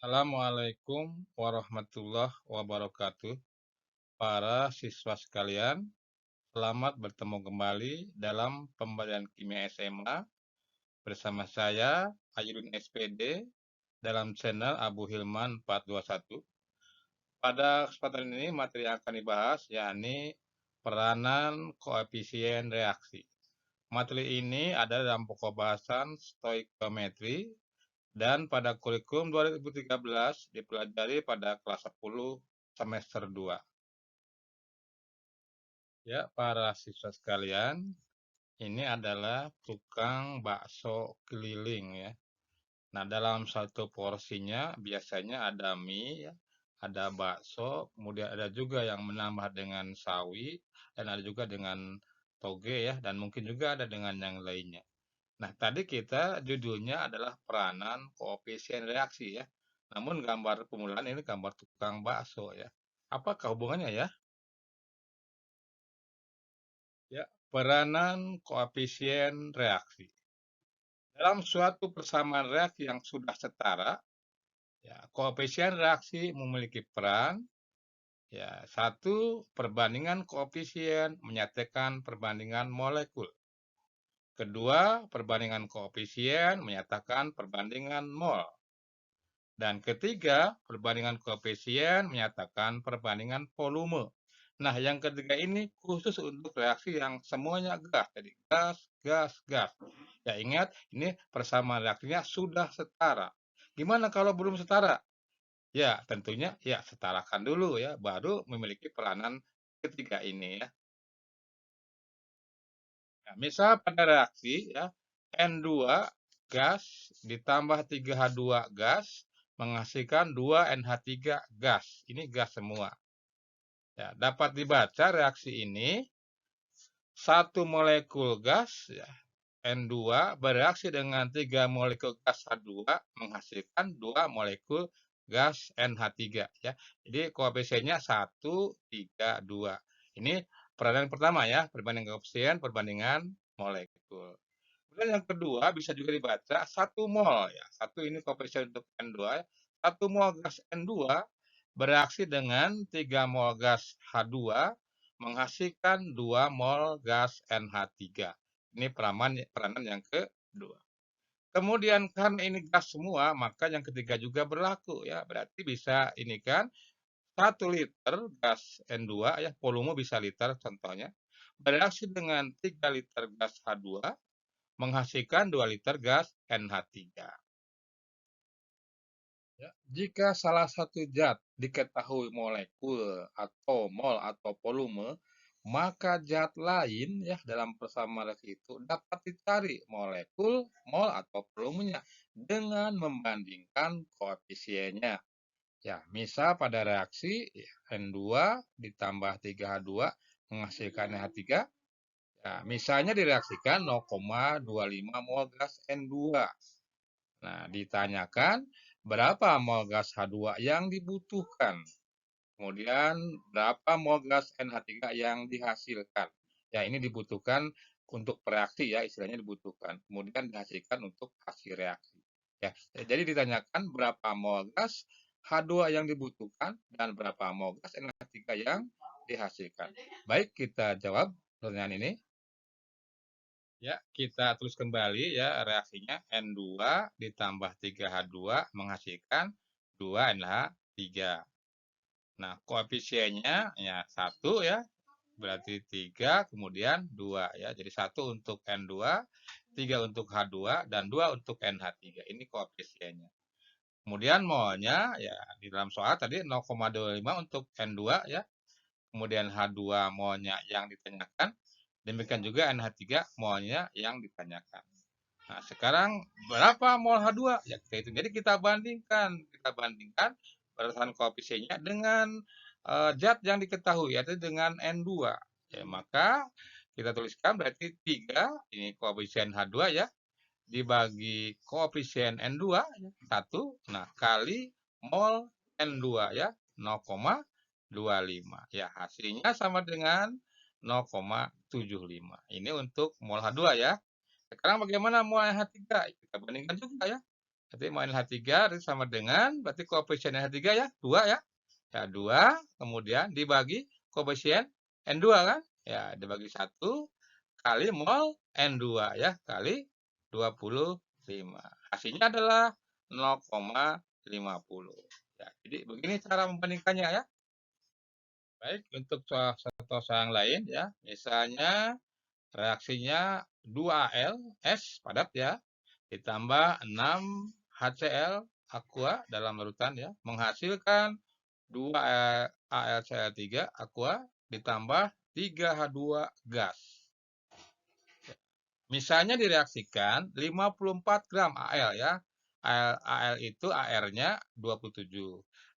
Assalamualaikum warahmatullahi wabarakatuh. Para siswa sekalian, selamat bertemu kembali dalam pembelajaran kimia SMA bersama saya, Ayudin SPD, dalam channel Abu Hilman 421. Pada kesempatan ini, materi yang akan dibahas yakni peranan koefisien reaksi. Materi ini ada dalam pokok bahasan stoikiometri dan pada kurikulum 2013 dipelajari pada kelas 10 semester 2. Ya, para siswa sekalian, ini adalah tukang bakso keliling ya. Nah, dalam satu porsinya biasanya ada mie ya, ada bakso, kemudian ada juga yang menambah dengan sawi dan ada juga dengan toge ya, dan mungkin juga ada dengan yang lainnya. Nah, tadi kita judulnya adalah peranan koefisien reaksi ya. Namun gambar pemulaan ini gambar tukang bakso ya. Apakah hubungannya ya? Ya, peranan koefisien reaksi. Dalam suatu persamaan reaksi yang sudah setara, ya, koefisien reaksi memiliki peran ya, satu perbandingan koefisien menyatakan perbandingan molekul. Kedua, perbandingan koefisien menyatakan perbandingan mol. Dan ketiga, perbandingan koefisien menyatakan perbandingan volume. Nah, yang ketiga ini khusus untuk reaksi yang semuanya gas. Jadi gas, gas, gas. Ya ingat, ini persamaan reaksinya sudah setara. Gimana kalau belum setara? Ya, tentunya ya setarakan dulu ya, baru memiliki peranan ketiga ini ya. Nah, misal pada reaksi ya, N2 gas ditambah 3H2 gas menghasilkan 2NH3 gas. Ini gas semua. Ya, dapat dibaca reaksi ini satu molekul gas ya, N2 bereaksi dengan 3 molekul gas H2 menghasilkan 2 molekul gas NH3 ya. Jadi koefisiennya 1, 3, 2. Ini peranan pertama ya, perbandingan koefisien, perbandingan molekul. Kemudian yang kedua bisa juga dibaca 1 mol ya. 1 ini koefisien untuk N2 ya. 1 mol gas N2 bereaksi dengan 3 mol gas H2 menghasilkan 2 mol gas NH3. Ini peranan yang kedua. Kemudian karena ini gas semua, maka yang ketiga juga berlaku ya. Berarti bisa ini kan 1 liter gas N2 ya, volume bisa liter contohnya, bereaksi dengan 3 liter gas H2 menghasilkan 2 liter gas NH3. Ya, jika salah satu zat diketahui molekul atau mol atau volume, maka zat lain ya dalam persamaan reaksi itu dapat dicari molekul, mol atau volumenya dengan membandingkan koefisiennya. Ya, misal pada reaksi ya, N2 ditambah 3H2 menghasilkan NH3. Ya, misalnya direaksikan 0,25 mol gas N2. Nah, ditanyakan berapa mol gas H2 yang dibutuhkan. Kemudian berapa mol gas NH3 yang dihasilkan. Ya, ini dibutuhkan untuk reaksi ya, istilahnya dibutuhkan. Kemudian dihasilkan untuk hasil reaksi. Ya, jadi ditanyakan berapa mol gas H2 yang dibutuhkan dan berapa mol gas NH3 yang dihasilkan. Baik, kita jawab pertanyaan ini. Ya, kita tulis kembali ya reaksinya N2 ditambah 3H2 menghasilkan 2NH3. Nah, koefisiennya ya 1 ya, berarti 3 kemudian 2 ya. Jadi 1 untuk N2, 3 untuk H2 dan 2 untuk NH3. Ini koefisiennya. Kemudian molnya ya di dalam soal tadi 0,25 untuk N2 ya. Kemudian H2 molnya yang ditanyakan. Demikian juga NH3 molnya yang ditanyakan. Nah, sekarang berapa mol H2? Ya, kita hitung. Jadi kita bandingkan berdasarkan koefisiennya dengan zat yang diketahui yaitu dengan N2. Ya, maka kita tuliskan berarti 3 ini koefisien H2 ya dibagi koefisien N2 ya, 1. Nah, kali mol N2 ya 0,25. Ya, hasilnya sama dengan 0,75. Ini untuk mol H2 ya. Sekarang bagaimana mol NH3? Kita bandingkan juga ya. Berarti mau NH3 berarti sama dengan, berarti koefisien NH3 ya, 2 ya. Ya, 2, kemudian dibagi koefisien N2 kan? Ya, dibagi 1 kali mol N2 ya, kali 25. Hasilnya adalah 0,50. Ya, jadi begini cara membandingkannya ya. Baik, untuk contoh yang lain ya, misalnya reaksinya 2Al S padat ya, ditambah 6 HCl aqua dalam larutan ya, menghasilkan 2 AlCl3 aqua ditambah 3H2 gas. Misalnya direaksikan 54 gram Al ya. Al itu AR-nya 27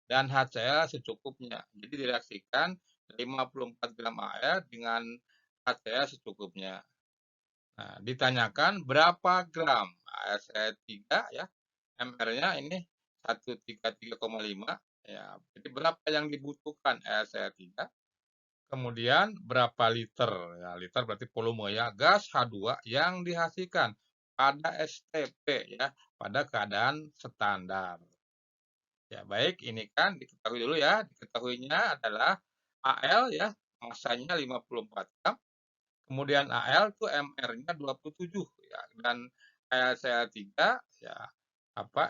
dan HCl secukupnya. Jadi direaksikan 54 gram Al dengan HCl secukupnya. Nah, ditanyakan berapa gram AlCl3 ya. MR-nya ini 133,5 ya. Jadi berapa yang dibutuhkan AlCl3? Kemudian berapa liter? Ya, liter berarti volume ya. Gas H2 yang dihasilkan pada STP ya, pada keadaan standar. Ya, baik, ini kan diketahui dulu ya. Diketahuinya adalah Al ya, masanya 54 gram. Kemudian Al itu MR-nya 27 ya, dan AlCl3 ya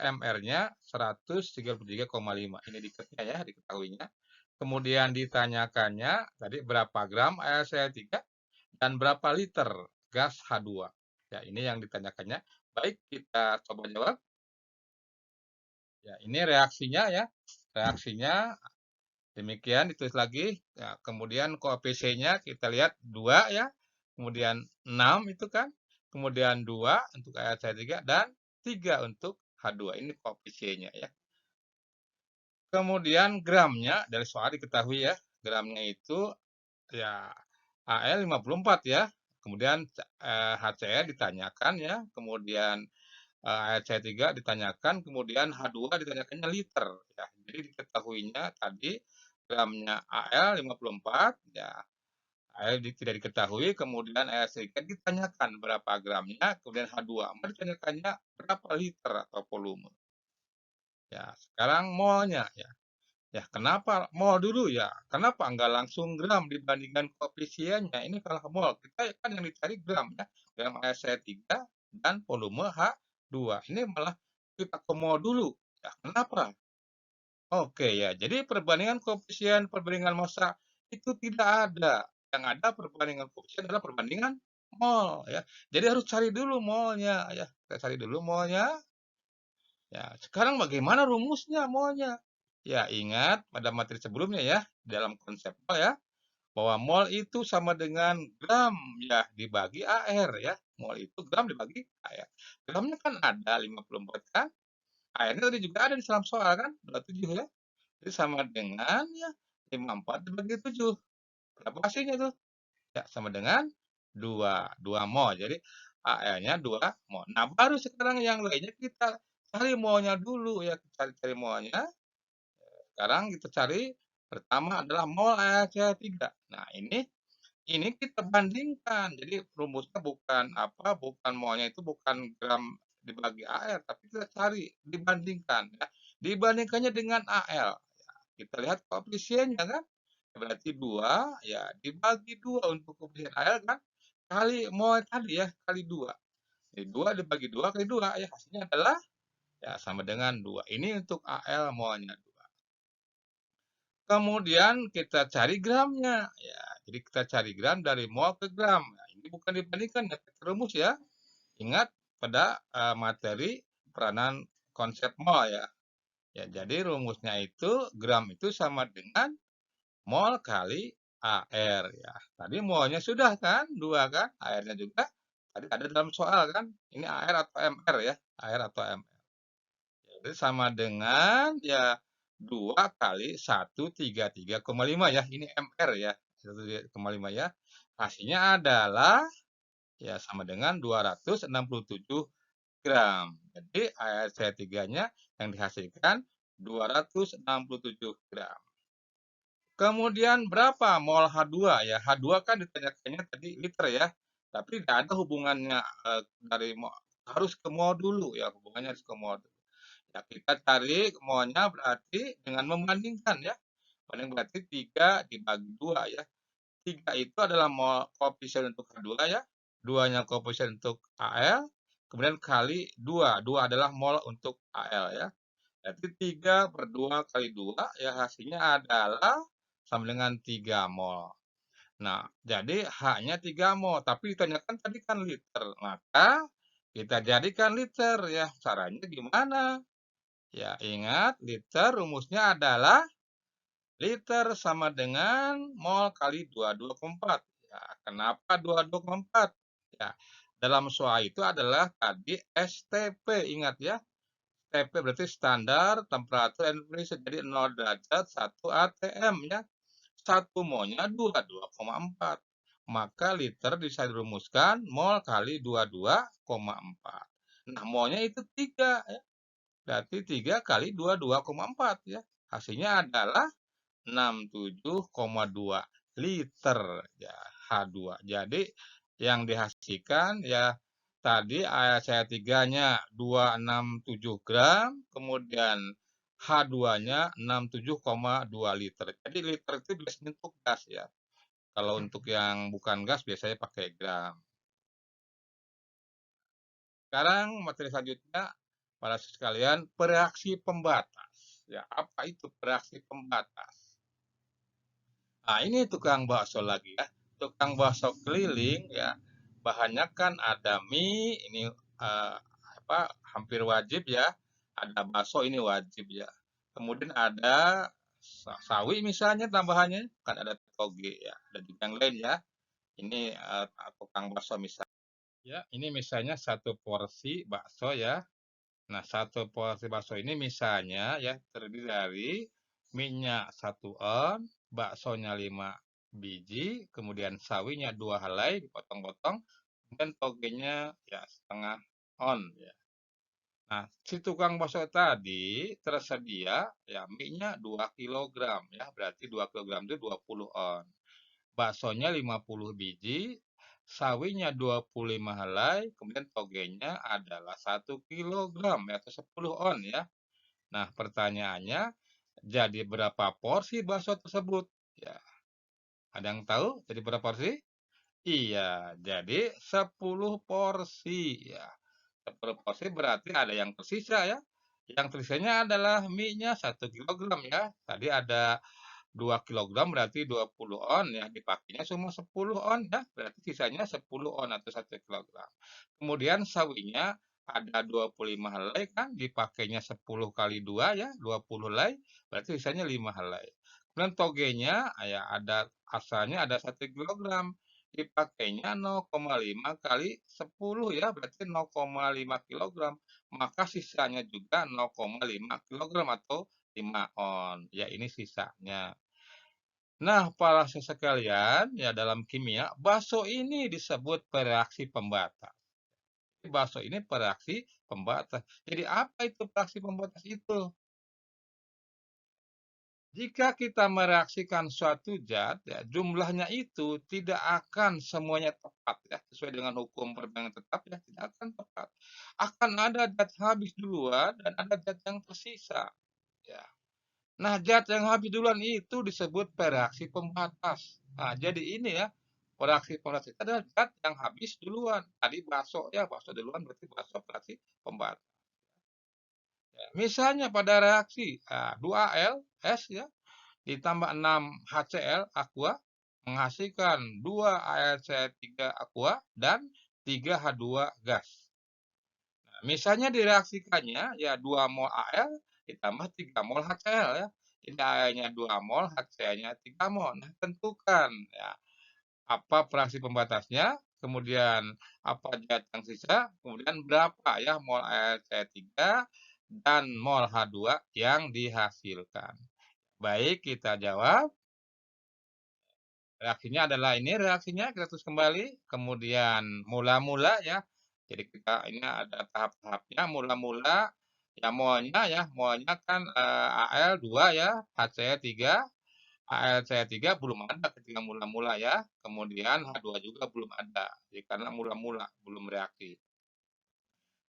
MR-nya 133,5. Ini diketnya ya, diketahuinya. Kemudian ditanyakannya tadi berapa gram AlCl3 dan berapa liter gas H2. Ya, ini yang ditanyakannya. Baik, kita coba jawab. Ya, ini reaksinya ya. Reaksinya demikian ditulis lagi. Ya, kemudian koefisiennya kita lihat 2 ya. Kemudian 6 itu kan. Kemudian 2 untuk AlCl3 dan 3 untuk H2. Ini koefisiennya ya. Kemudian gramnya dari soal diketahui ya. Gramnya itu ya Al 54 ya. Kemudian HCl ditanyakan ya. Kemudian AlCl3 ditanyakan, kemudian H2 ditanyakannya liter ya. Jadi diketahuinya tadi gramnya Al 54 ya. Al tidak diketahui, kemudian AlCl3 ditanyakan berapa gramnya, kemudian H2 ditanyakannya berapa liter atau volume. Ya, sekarang molnya ya. Ya, kenapa mol dulu ya? Kenapa nggak langsung gram dibandingkan koefisiennya? Ini kalau mol, kita kan yang dicari gram ya. Gram AlCl3 dan volume H2. Ini malah kita ke mol dulu. Ya, kenapa? Oke ya, jadi perbandingan koefisien, perbandingan massa itu tidak ada. Yang ada perbandingan koefisien adalah perbandingan mol ya. Jadi harus cari dulu molnya ya. Kita cari dulu molnya. Ya, sekarang bagaimana rumusnya molnya? Ya, ingat pada materi sebelumnya ya, dalam konsep mol ya, bahwa mol itu sama dengan gram ya dibagi AR ya. Mol itu gram dibagi AR. Gramnya kan ada 54 kan? AR-nya tadi juga ada di dalam soal kan? 27 ya. Jadi sama dengan ya 54 dibagi 7. Berapa hasilnya tuh? Ya, sama dengan 2 mol. Jadi AR-nya 2 mol. Nah, baru sekarang yang lainnya kita cari molnya dulu ya, cari molnya. Sekarang kita cari pertama adalah mol AlCl3. Nah, ini kita bandingkan. Jadi rumusnya bukan molnya itu bukan gram dibagi AL, tapi kita cari dibandingkan ya. Dibandingkannya dengan AL. Ya, kita lihat koefisiennya kan. Berarti 2 ya dibagi 2 untuk koefisien AL kan kali mol tadi ya, kali 2. Jadi 2 dibagi 2 kali 2 ya hasilnya adalah ya sama dengan 2. Ini untuk AL molnya. Kemudian kita cari gramnya. Ya, jadi kita cari gram dari mol ke gram. Nah, ini bukan dibandingkan ya, rumus ya. Ingat pada materi peranan konsep mol ya. Ya, jadi rumusnya itu gram itu sama dengan mol kali AR ya. Tadi molnya sudah kan, 2 kan, AR-nya juga tadi ada dalam soal kan. Ini AR atau MR ya, AR atau MR. Jadi sama dengan ya 2 kali 133,5 ya. Ini MR ya. 133,5 ya. Hasilnya adalah ya sama dengan 267 gram. Jadi AlCl3-nya yang dihasilkan 267 gram. Kemudian berapa mol H2 ya? H2 kan ditanyakannya tadi liter ya. Tapi tidak ada hubungannya dari harus ke mol dulu ya, hubungannya harus ke mol. Ya, kita cari molnya berarti dengan membandingkan ya. Banding berarti 3 dibagi 2 ya. 3 itu adalah mol koefisien untuk H2 ya. 2-nya koefisien untuk Al, kemudian kali 2. 2 adalah mol untuk Al ya. Berarti 3 per 2 kali 2 ya hasilnya adalah sama dengan 3 mol. Nah, jadi H-nya 3 mol, tapi ditanyakan tadi kan liter. Maka kita jadikan liter ya. Caranya gimana? Ya, ingat liter rumusnya adalah liter sama dengan mol kali 22,4. Ya, kenapa 22,4? Ya, dalam soal itu adalah tadi STP, ingat ya. TP berarti standar temperatur and pressure. Jadi 0 derajat 1 atm ya. 1 molnya 22,4. Maka liter bisa dirumuskan mol kali 22,4. Nah, molnya itu 3 ya. Berarti 3 kali 22,4 ya. Hasilnya adalah 67,2 liter ya H2. Jadi yang dihasilkan ya tadi air CH3-nya 267 gram, kemudian H2-nya 67,2 liter. Jadi liter itu biasanya untuk gas ya. Kalau untuk yang bukan gas biasanya pakai gram. Sekarang materi selanjutnya para sekalian bereaksi pembatas. Ya, apa itu bereaksi pembatas? Nah, ini tukang bakso lagi ya. Tukang bakso keliling ya. Bahannya kan ada mie, ini apa hampir wajib ya. Ada bakso ini wajib ya. Kemudian ada sawi misalnya tambahannya, kan ada toge ya. Dan juga yang lain ya. Ini tukang bakso misalnya. Ya, ini misalnya satu porsi bakso ya. Nah, satu porsi bakso ini misalnya ya terdiri dari minyak 1 on, baksonya 5 biji, kemudian sawinya 2 helai dipotong-potong, dan togenya ya setengah on ya. Nah, si tukang bakso tadi tersedia ya minyak 2 kilogram ya, berarti 2 kilogram itu 20 on. Baksonya 50 biji, sawinya 25 helai, kemudian togenya adalah 1 kilogram ya, atau 10 on ya. Nah, pertanyaannya, jadi berapa porsi bakso tersebut? Ya, ada yang tahu jadi berapa porsi? Iya, jadi 10 porsi ya. 10 porsi berarti ada yang tersisa ya. Yang tersisanya adalah mie-nya 1 kilogram ya. Tadi ada 2 kilogram berarti 20 on ya, dipakainya cuma 10 on ya, berarti sisanya 10 on atau 1 kilogram. Kemudian sawinya ada 25 helai kan, dipakainya 10 kali 2 ya, 20 helai, berarti sisanya 5 helai. Kemudian togenya ya ada asalnya ada 1 kilogram, dipakainya 0,5 kali 10 ya, berarti 0,5 kilogram. Maka sisanya juga 0,5 kilogram atau 5 on. Ya, ini sisanya. Nah, para sekalian, ya dalam kimia, bakso ini disebut bereaksi pembatas. Bakso ini bereaksi pembatas. Jadi apa itu bereaksi pembatas itu? Jika kita mereaksikan suatu zat, ya, jumlahnya itu tidak akan semuanya tepat ya, sesuai dengan hukum perdagangan tetap ya, tidak akan tepat. Akan ada zat habis duluan dan ada zat yang tersisa. Ya. Nah, zat yang habis duluan itu disebut bereaksi pembatas. Nah, jadi ini ya, bereaksi pembatas itu adalah zat yang habis duluan. Tadi bakso ya, bakso duluan berarti bakso bereaksi pembatas. Ya, misalnya pada reaksi 2Al S ya ditambah 6 HCl aqua menghasilkan 2 AlCl3 aqua dan 3 H2 gas. Nah, misalnya direaksikannya ya 2 mol Al ditambah 3 mol HCl ya. Jadi Al-nya 2 mol, HCl-nya 3 mol. Nah, tentukan ya apa fraksi pembatasnya, kemudian apa zat yang sisa, kemudian berapa ya mol AlCl3 dan mol H2 yang dihasilkan. Baik, kita jawab. Reaksinya adalah ini reaksinya, kita tulis kembali. Kemudian mula-mula ya. Jadi kita ini ada tahap-tahapnya. Mula-mula ya molnya kan Al 2 ya, HCl3, AlCl3 belum ada ketika mula-mula ya. Kemudian H2 juga belum ada. Jadi karena mula-mula belum reaksi.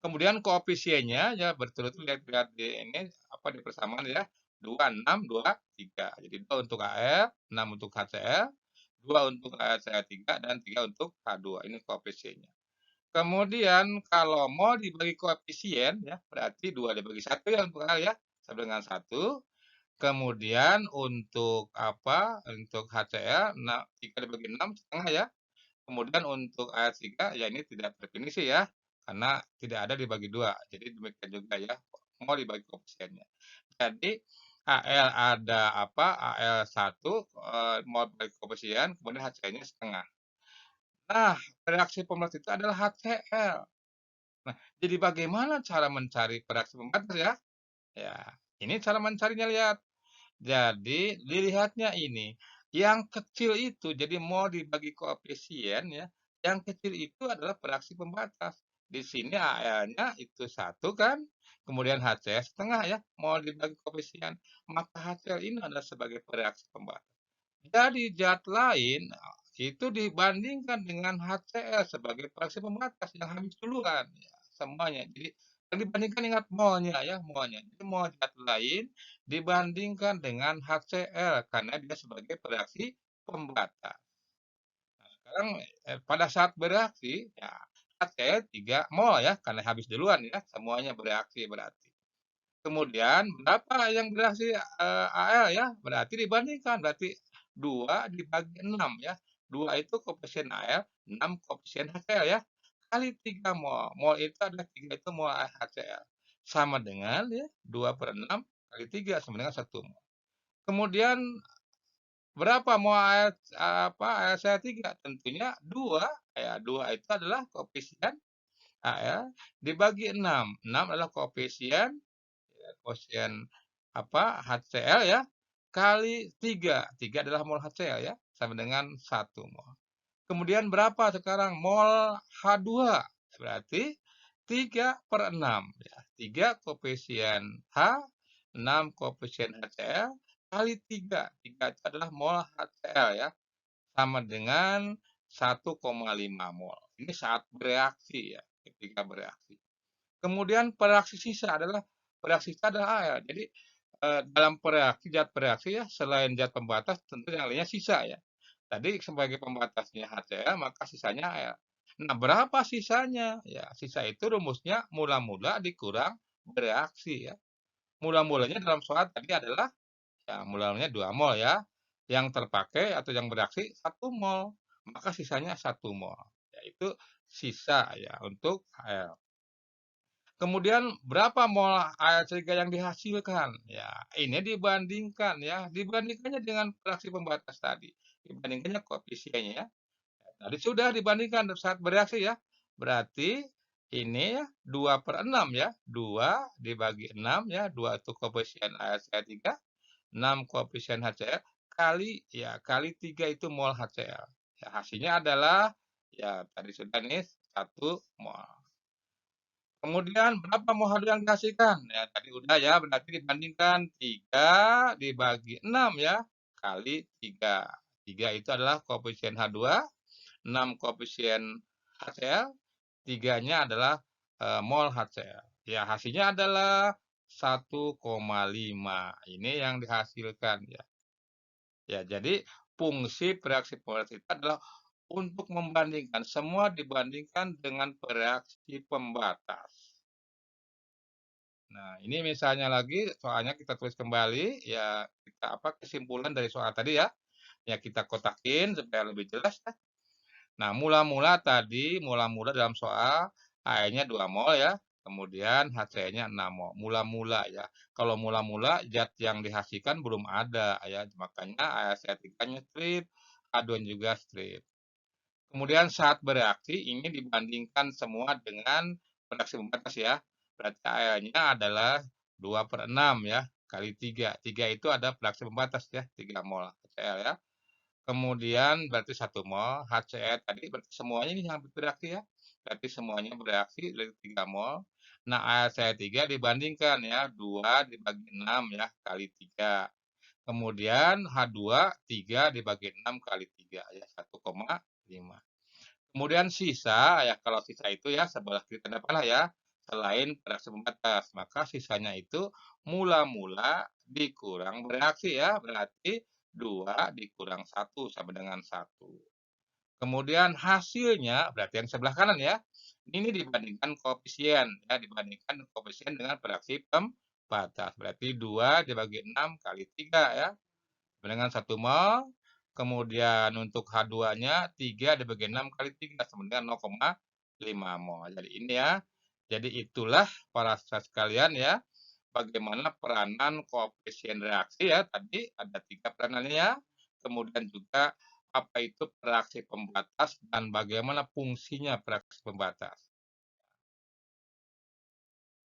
Kemudian koefisiennya ya berturut-turut lihat di ini apa di persamaan ya. 2 6 2 3. Jadi 2 untuk Al, 6 untuk HCl, 2 untuk HCl3 dan 3 untuk H2. Ini koefisiennya. Kemudian kalau mol dibagi koefisien ya, berarti 2 dibagi 1 ya untuk Al ya, sama dengan 1. Kemudian untuk apa, untuk HCl, nah 3 dibagi 6 setengah ya. Kemudian untuk AS3 ya ini tidak definisi ya, karena tidak ada dibagi 2. Jadi demikian juga ya, mau dibagi koefisiennya. Jadi AL ada apa, AL1 mau dibagi koefisien, kemudian HCl-nya setengah. Nah, reaksi pembatas itu adalah HCl. Nah, jadi bagaimana cara mencari reaksi pembatas ya? Ya, ini cara mencarinya lihat. Jadi dilihatnya ini, yang kecil itu jadi mau dibagi koefisien ya, yang kecil itu adalah fraksi pembatas. Di sini AL-nya itu 1 kan, kemudian HCl setengah ya, mau dibagi koefisien, maka HCl ini adalah sebagai reaksi pembatas. Jadi zat lain itu dibandingkan dengan HCl sebagai fraksi pembatas yang habis duluan ya, semuanya. Jadi yang dibandingkan ingat molnya ya, molnya. Jadi mol zat lain dibandingkan dengan HCl karena dia sebagai reaksi pembatas. Nah, sekarang pada saat bereaksi ya HCl 3 mol ya karena habis duluan ya, semuanya bereaksi berarti. Kemudian berapa yang bereaksi Al ya, berarti dibandingkan, berarti 2 dibagi 6 ya. 2 itu koefisien Al, 6 koefisien HCl ya, kali 3 mol. Mol itu adalah 3 itu mol HCl. Sama dengan ya 2/6 kali 3 sama dengan 1 mol. Kemudian berapa mol apa, AlCl3? Tentunya 2 ya, 2 itu adalah koefisien Al dibagi 6. 6 adalah koefisien koefisien apa HCl ya kali 3. 3 adalah mol HCl ya sama dengan 1 mol. Kemudian berapa sekarang mol H2? Berarti 3/6 ya. 3 koefisien H, 6 koefisien HCl kali 3. 3 itu adalah mol HCl ya. Sama dengan 1,5 mol. Ini saat bereaksi ya, ketika bereaksi. Kemudian reaksi sisa adalah AL. Jadi dalam zat bereaksi ya selain zat pembatas tentu yang lainnya sisa ya. Tadi sebagai pembatasnya HCl maka sisanya AL. Nah, berapa sisanya? Ya, sisa itu rumusnya mula-mula dikurang bereaksi ya. Mula-mulanya dalam soal tadi adalah ya mula-mulanya 2 mol ya. Yang terpakai atau yang bereaksi 1 mol. Maka sisanya 1 mol. Yaitu sisa ya untuk AL. Kemudian berapa mol AL3 yang dihasilkan? Ya, ini dibandingkan ya, dibandingkannya dengan fraksi pembatas tadi. Dibandingkannya koefisiennya ya. Tadi sudah dibandingkan saat bereaksi ya. Berarti ini ya 2/6 ya. 2 dibagi 6 ya. 2 itu koefisien AlCl3, 6 koefisien HCl kali ya kali 3 itu mol HCl. Ya, hasilnya adalah ya tadi sudah nih 1 mol. Kemudian berapa mol H2 yang dihasilkan? Ya tadi udah ya, berarti dibandingkan 3 dibagi 6 ya, kali 3. 3 itu adalah koefisien H2, 6 koefisien HCl, 3-nya adalah mol HCl. Ya hasilnya adalah 1,5. Ini yang dihasilkan ya. Ya jadi fungsi reaksi polaris itu adalah untuk membandingkan, semua dibandingkan dengan reaksi pembatas. Nah, ini misalnya lagi soalnya kita tulis kembali, ya kita apa kesimpulan dari soal tadi ya. Ya kita kotakin supaya lebih jelas ya. Nah, mula-mula dalam soal AE-nya 2 mol ya. Kemudian HCl-nya 6 mol. Mula-mula ya. Kalau mula-mula zat yang dihasilkan belum ada ya. Makanya AlCl3-nya strip, H2 juga strip. Kemudian saat bereaksi ini dibandingkan semua dengan reaksi pembatas ya. Berarti AL-nya adalah 2/6 ya, kali 3. 3 itu ada reaksi pembatas ya, 3 mol HCl ya. Kemudian berarti 1 mol HCl tadi berarti semuanya ini hampir bereaksi ya. Berarti semuanya bereaksi dari 3 mol. Nah, AlCl3 dibandingkan ya, 2 dibagi 6 ya, kali 3. Kemudian H2 3 dibagi 6 kali 3 ya, 1,5. Kemudian sisa, ya kalau sisa itu ya sebelah kiri depan lah ya, selain reaksi pembatas. Maka sisanya itu mula-mula dikurang bereaksi ya, berarti 2 dikurang 1 sama dengan 1. Kemudian hasilnya berarti yang sebelah kanan ya. Ini dibandingkan koefisien ya, dibandingkan koefisien dengan bereaksi pembatas. Berarti 2 dibagi 6 kali 3 ya. Dengan 1 mol. Kemudian untuk H2-nya 3 dibagi 6 kali 3 sama dengan 0,5 mol. Jadi ini ya. Jadi itulah para siswa sekalian ya, bagaimana peranan koefisien reaksi ya. Tadi ada 3 peranannya ya. Kemudian juga apa itu reaksi pembatas dan bagaimana fungsinya reaksi pembatas.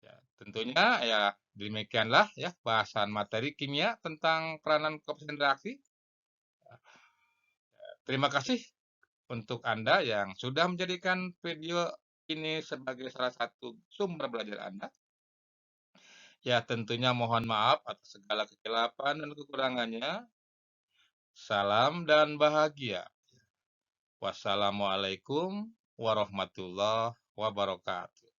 Ya, tentunya ya demikianlah ya bahasan materi kimia tentang peranan koefisien reaksi. Terima kasih untuk Anda yang sudah menjadikan video ini sebagai salah satu sumber belajar Anda. Ya, tentunya mohon maaf atas segala kekeliruan dan kekurangannya. Salam dan bahagia. Wassalamualaikum warahmatullahi wabarakatuh.